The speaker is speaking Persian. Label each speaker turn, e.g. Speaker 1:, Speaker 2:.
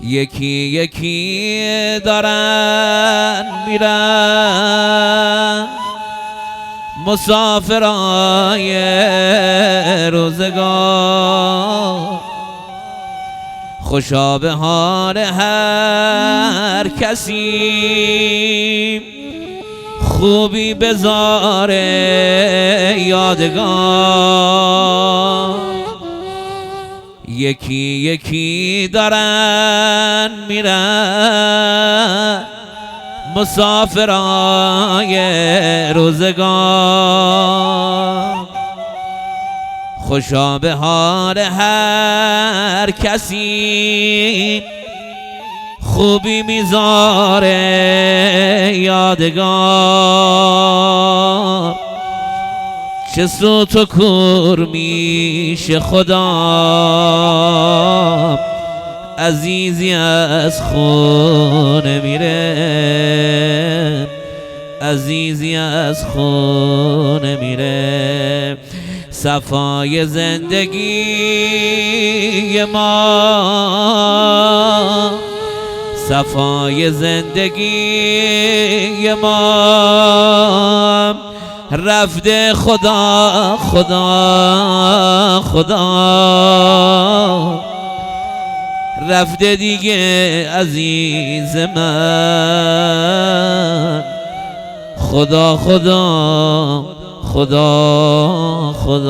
Speaker 1: یکی یکی دارن میرن مسافرای روزگار، خوشا به حال هر کسی خوبی بذاره یادگار. یکی یکی دارن میرن مسافرای روزگار، خوشا به حال هر کسی خوبی میذاره یادگار. چه سوت و کور میشه خدا، عزیزی از خونه میره، عزیزی از خونه میره. صفای زندگی ما، صفای زندگی ما رفته خدا خدا خدا، رفته دیگه عزیز من. خدا خدا خدا خدا.